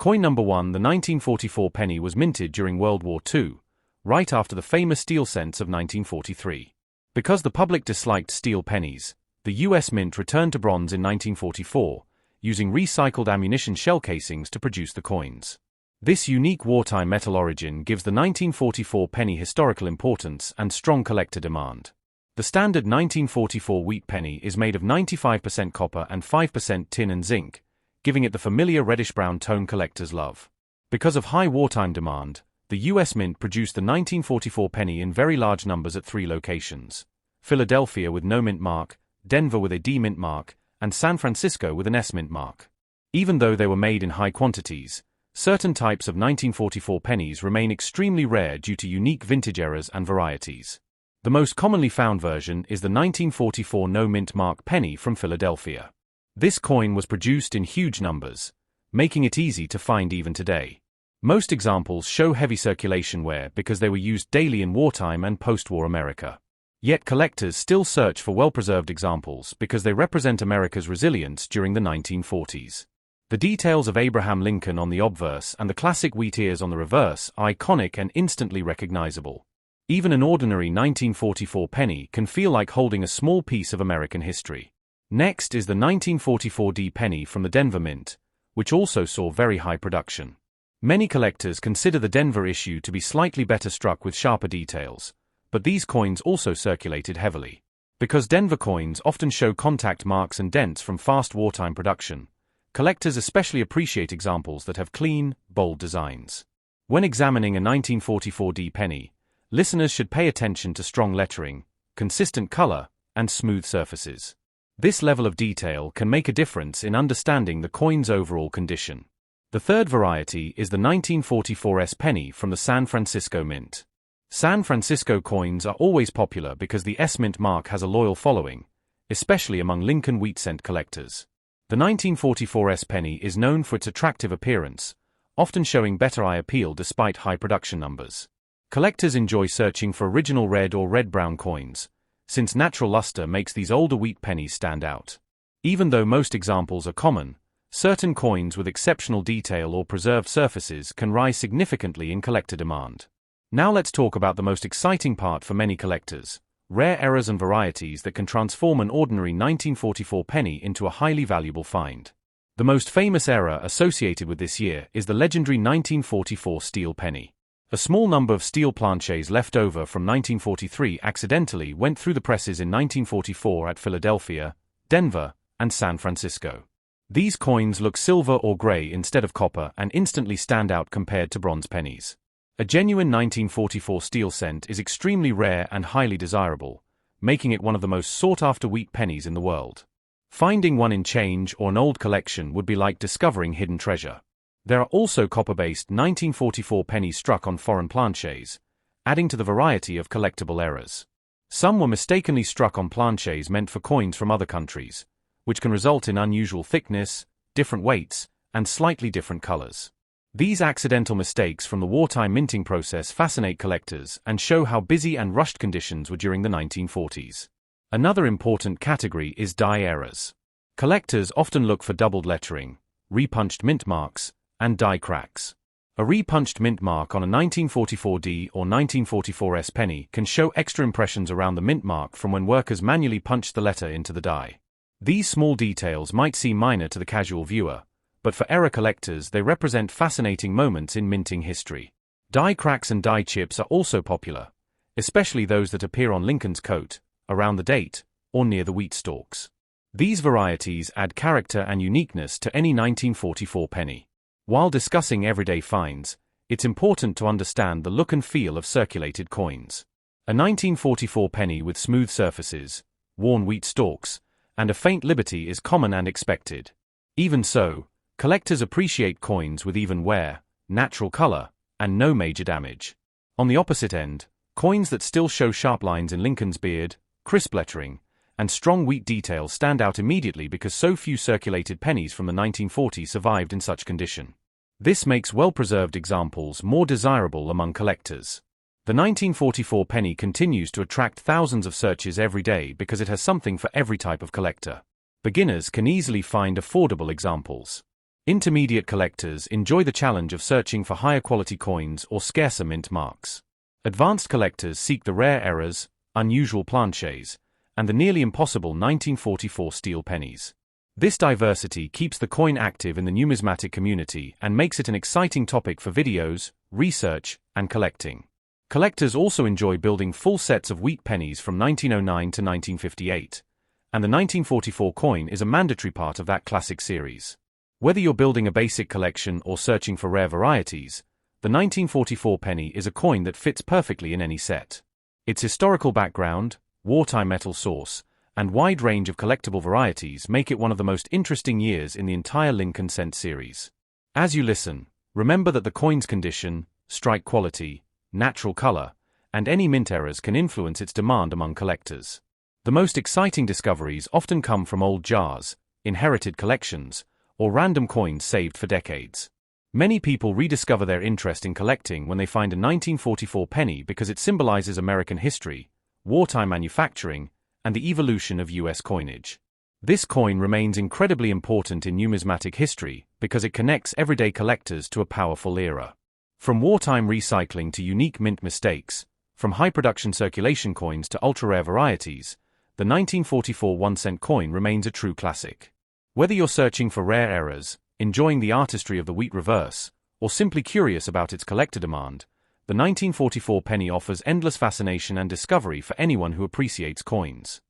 Coin number 1. The 1944 penny was minted during World War II, right after the famous steel cents of 1943. Because the public disliked steel pennies, the US Mint returned to bronze in 1944, using recycled ammunition shell casings to produce the coins. This unique wartime metal origin gives the 1944 penny historical importance and strong collector demand. The standard 1944 wheat penny is made of 95% copper and 5% tin and zinc, giving it the familiar reddish-brown tone collectors love. Because of high wartime demand, the US Mint produced the 1944 penny in very large numbers at 3 locations: Philadelphia with no mint mark, Denver with a D mint mark, and San Francisco with an S mint mark. Even though they were made in high quantities, certain types of 1944 pennies remain extremely rare due to unique vintage errors and varieties. The most commonly found version is the 1944 no mint mark penny from Philadelphia. This coin was produced in huge numbers, making it easy to find even today. Most examples show heavy circulation wear because they were used daily in wartime and post-war America. Yet collectors still search for well-preserved examples because they represent America's resilience during the 1940s. The details of Abraham Lincoln on the obverse and the classic wheat ears on the reverse are iconic and instantly recognizable. Even an ordinary 1944 penny can feel like holding a small piece of American history. Next is the 1944 D penny from the Denver Mint, which also saw very high production. Many collectors consider the Denver issue to be slightly better struck with sharper details, but these coins also circulated heavily. Because Denver coins often show contact marks and dents from fast wartime production, collectors especially appreciate examples that have clean, bold designs. When examining a 1944 D penny, listeners should pay attention to strong lettering, consistent color, and smooth surfaces. This level of detail can make a difference in understanding the coin's overall condition. The third variety is the 1944 S penny from the San Francisco Mint. San Francisco coins are always popular because the S Mint mark has a loyal following, especially among Lincoln wheat cent collectors. The 1944 S penny is known for its attractive appearance, often showing better eye appeal despite high production numbers. Collectors enjoy searching for original red or red-brown coins, since natural luster makes these older wheat pennies stand out. Even though most examples are common, certain coins with exceptional detail or preserved surfaces can rise significantly in collector demand. Now let's talk about the most exciting part for many collectors: rare errors and varieties that can transform an ordinary 1944 penny into a highly valuable find. The most famous error associated with this year is the legendary 1944 steel penny. A small number of steel planchets left over from 1943 accidentally went through the presses in 1944 at Philadelphia, Denver, and San Francisco. These coins look silver or gray instead of copper and instantly stand out compared to bronze pennies. A genuine 1944 steel cent is extremely rare and highly desirable, making it one of the most sought-after wheat pennies in the world. Finding one in change or an old collection would be like discovering hidden treasure. There are also copper-based 1944 pennies struck on foreign planchets, adding to the variety of collectible errors. Some were mistakenly struck on planchets meant for coins from other countries, which can result in unusual thickness, different weights, and slightly different colors. These accidental mistakes from the wartime minting process fascinate collectors and show how busy and rushed conditions were during the 1940s. Another important category is die errors. Collectors often look for doubled lettering, repunched mint marks, and die cracks. A repunched mint mark on a 1944 D or 1944 S penny can show extra impressions around the mint mark from when workers manually punched the letter into the die. These small details might seem minor to the casual viewer, but for error collectors they represent fascinating moments in minting history. Die cracks and die chips are also popular, especially those that appear on Lincoln's coat, around the date, or near the wheat stalks. These varieties add character and uniqueness to any 1944 penny. While discussing everyday finds, it's important to understand the look and feel of circulated coins. A 1944 penny with smooth surfaces, worn wheat stalks, and a faint liberty is common and expected. Even so, collectors appreciate coins with even wear, natural color, and no major damage. On the opposite end, coins that still show sharp lines in Lincoln's beard, crisp lettering, and strong wheat detail stand out immediately because so few circulated pennies from the 1940s survived in such condition. This makes well-preserved examples more desirable among collectors. The 1944 penny continues to attract thousands of searches every day because it has something for every type of collector. Beginners can easily find affordable examples. Intermediate collectors enjoy the challenge of searching for higher quality coins or scarcer mint marks. Advanced collectors seek the rare errors, unusual planchets, and the nearly impossible 1944 steel pennies. This diversity keeps the coin active in the numismatic community and makes it an exciting topic for videos, research, and collecting. Collectors also enjoy building full sets of wheat pennies from 1909 to 1958, and the 1944 coin is a mandatory part of that classic series. Whether you're building a basic collection or searching for rare varieties, the 1944 penny is a coin that fits perfectly in any set. Its historical background, wartime metal source, and wide range of collectible varieties make it one of the most interesting years in the entire Lincoln Cent series. As you listen, remember that the coin's condition, strike quality, natural color, and any mint errors can influence its demand among collectors. The most exciting discoveries often come from old jars, inherited collections, or random coins saved for decades. Many people rediscover their interest in collecting when they find a 1944 penny because it symbolizes American history, wartime manufacturing, and the evolution of U.S. coinage. This coin remains incredibly important in numismatic history because it connects everyday collectors to a powerful era. From wartime recycling to unique mint mistakes, from high-production circulation coins to ultra-rare varieties, the 1944 1-cent coin remains a true classic. Whether you're searching for rare errors, enjoying the artistry of the wheat reverse, or simply curious about its collector demand, the 1944 penny offers endless fascination and discovery for anyone who appreciates coins.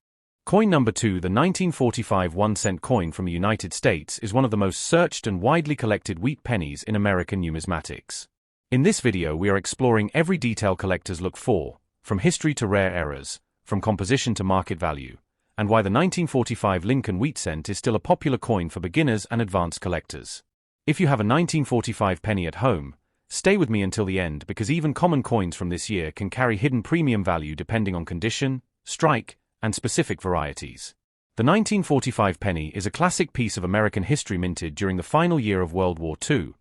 Coin number 2, the 1945 1-cent coin from the United States, is one of the most searched and widely collected wheat pennies in American numismatics. In this video we are exploring every detail collectors look for, from history to rare errors, from composition to market value, and why the 1945 Lincoln wheat cent is still a popular coin for beginners and advanced collectors. If you have a 1945 penny at home, stay with me until the end because even common coins from this year can carry hidden premium value depending on condition, strike, and specific varieties. The 1945 penny is a classic piece of American history minted during the final year of World War II,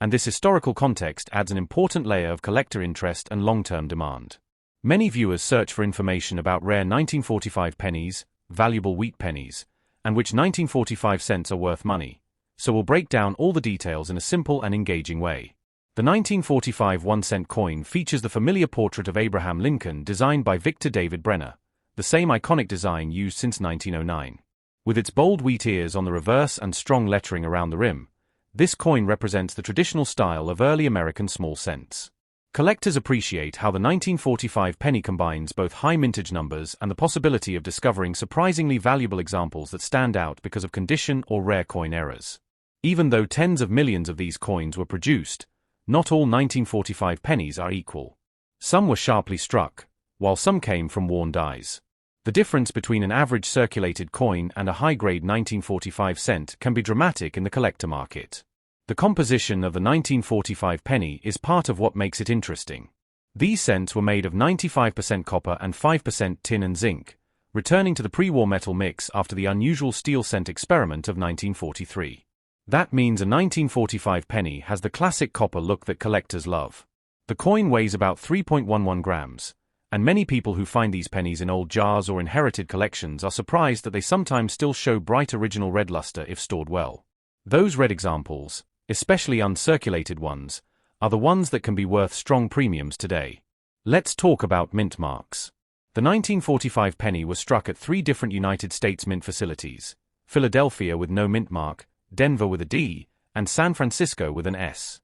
and this historical context adds an important layer of collector interest and long-term demand. Many viewers search for information about rare 1945 pennies, valuable wheat pennies, and which 1945 cents are worth money, so we'll break down all the details in a simple and engaging way. The 1945 1-cent coin features the familiar portrait of Abraham Lincoln designed by Victor David Brenner, the same iconic design used since 1909. With its bold wheat ears on the reverse and strong lettering around the rim, this coin represents the traditional style of early American small cents. Collectors appreciate how the 1945 penny combines both high mintage numbers and the possibility of discovering surprisingly valuable examples that stand out because of condition or rare coin errors. Even though tens of millions of these coins were produced, not all 1945 pennies are equal. Some were sharply struck, while some came from worn dies. The difference between an average circulated coin and a high-grade 1945 cent can be dramatic in the collector market. The composition of the 1945 penny is part of what makes it interesting. These cents were made of 95% copper and 5% tin and zinc, returning to the pre-war metal mix after the unusual steel cent experiment of 1943. That means a 1945 penny has the classic copper look that collectors love. The coin weighs about 3.11 grams, and many people who find these pennies in old jars or inherited collections are surprised that they sometimes still show bright original red luster if stored well. Those red examples, especially uncirculated ones, are the ones that can be worth strong premiums today. Let's talk about mint marks. The 1945 penny was struck at 3 different United States mint facilities: Philadelphia with no mint mark, Denver with a D, and San Francisco with an S.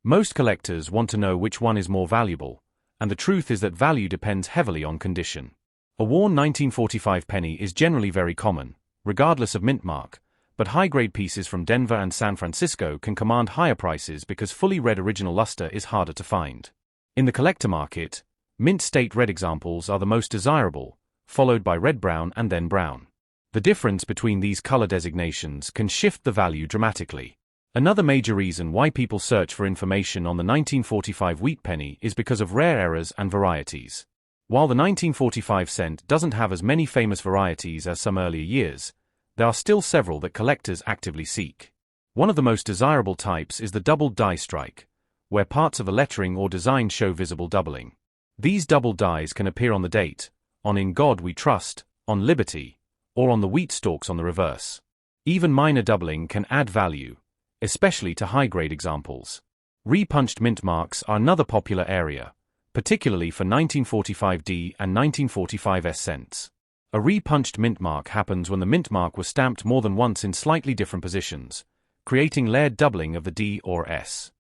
Most collectors want to know which one is more valuable, and the truth is that value depends heavily on condition. A worn 1945 penny is generally very common, regardless of mint mark, but high-grade pieces from Denver and San Francisco can command higher prices because fully red original luster is harder to find. In the collector market, mint state red examples are the most desirable, followed by red-brown and then brown. The difference between these color designations can shift the value dramatically. Another major reason why people search for information on the 1945 wheat penny is because of rare errors and varieties. While the 1945 cent doesn't have as many famous varieties as some earlier years, there are still several that collectors actively seek. One of the most desirable types is the doubled die strike, where parts of a lettering or design show visible doubling. These doubled dies can appear on the date, on "In God We Trust," on Liberty, or on the wheat stalks on the reverse. Even minor doubling can add value, especially to high-grade examples. Repunched mint marks are another popular area, particularly for 1945D and 1945S cents. A repunched mint mark happens when the mint mark was stamped more than once in slightly different positions, creating layered doubling of the D or S.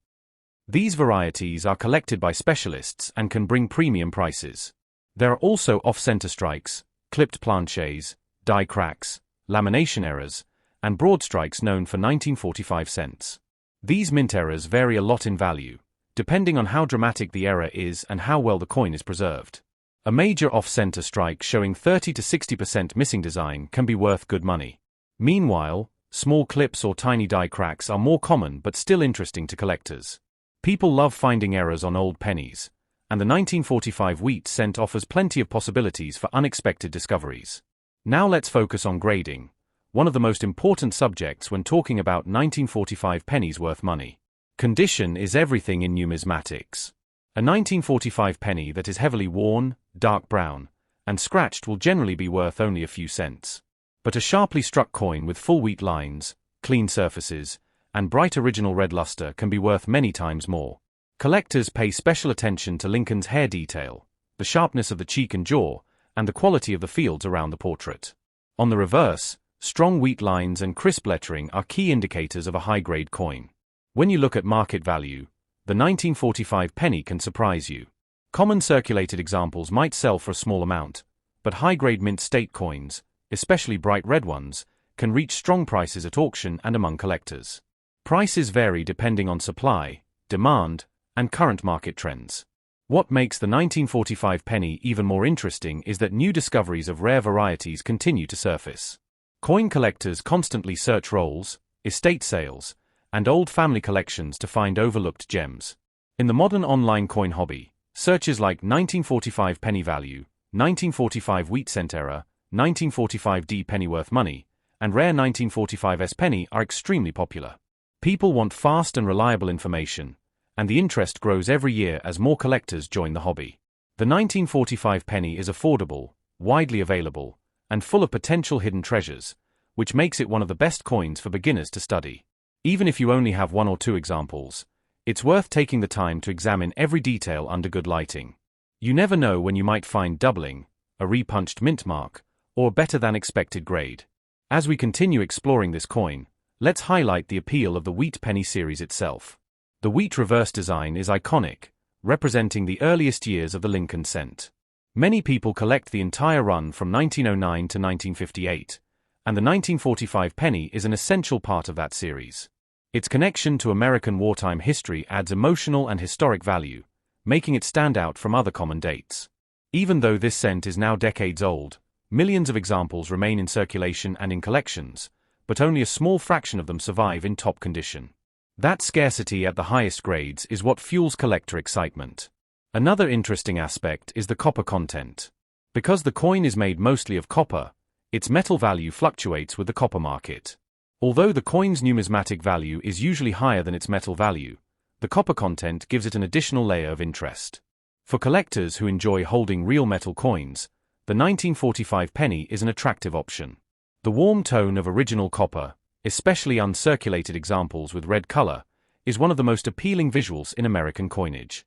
These varieties are collected by specialists and can bring premium prices. There are also off-center strikes, clipped planchets, die cracks, lamination errors, and broad strikes known for 1945 cents. These mint errors vary a lot in value, depending on how dramatic the error is and how well the coin is preserved. A major off-center strike showing 30 to 60% missing design can be worth good money. Meanwhile, small clips or tiny die cracks are more common but still interesting to collectors. People love finding errors on old pennies, and the 1945 wheat cent offers plenty of possibilities for unexpected discoveries. Now let's focus on grading, one of the most important subjects when talking about 1945 pennies worth money. Condition is everything in numismatics. A 1945 penny that is heavily worn, dark brown, and scratched will generally be worth only a few cents. But a sharply struck coin with full wheat lines, clean surfaces, and bright original red luster can be worth many times more. Collectors pay special attention to Lincoln's hair detail, the sharpness of the cheek and jaw, and the quality of the fields around the portrait. On the reverse, strong wheat lines and crisp lettering are key indicators of a high-grade coin. When you look at market value, the 1945 penny can surprise you. Common circulated examples might sell for a small amount, but high-grade mint state coins, especially bright red ones, can reach strong prices at auction and among collectors. Prices vary depending on supply, demand, and current market trends. What makes the 1945 penny even more interesting is that new discoveries of rare varieties continue to surface. Coin collectors constantly search rolls, estate sales, and old family collections to find overlooked gems. In the modern online coin hobby, searches like 1945 penny value, 1945 wheat cent error, 1945D penny worth money, and rare 1945S penny are extremely popular. People want fast and reliable information, and the interest grows every year as more collectors join the hobby. The 1945 penny is affordable, widely available, and full of potential hidden treasures, which makes it one of the best coins for beginners to study. Even if you only have one or two examples, it's worth taking the time to examine every detail under good lighting. You never know when you might find doubling, a repunched mint mark, or better than expected grade. As we continue exploring this coin, let's highlight the appeal of the wheat penny series itself. The wheat reverse design is iconic, representing the earliest years of the Lincoln cent. Many people collect the entire run from 1909 to 1958, and the 1945 penny is an essential part of that series. Its connection to American wartime history adds emotional and historic value, making it stand out from other common dates. Even though this cent is now decades old, millions of examples remain in circulation and in collections, but only a small fraction of them survive in top condition. That scarcity at the highest grades is what fuels collector excitement. Another interesting aspect is the copper content. Because the coin is made mostly of copper, its metal value fluctuates with the copper market. Although the coin's numismatic value is usually higher than its metal value, the copper content gives it an additional layer of interest. For collectors who enjoy holding real metal coins, the 1945 penny is an attractive option. The warm tone of original copper, especially uncirculated examples with red color, is one of the most appealing visuals in American coinage.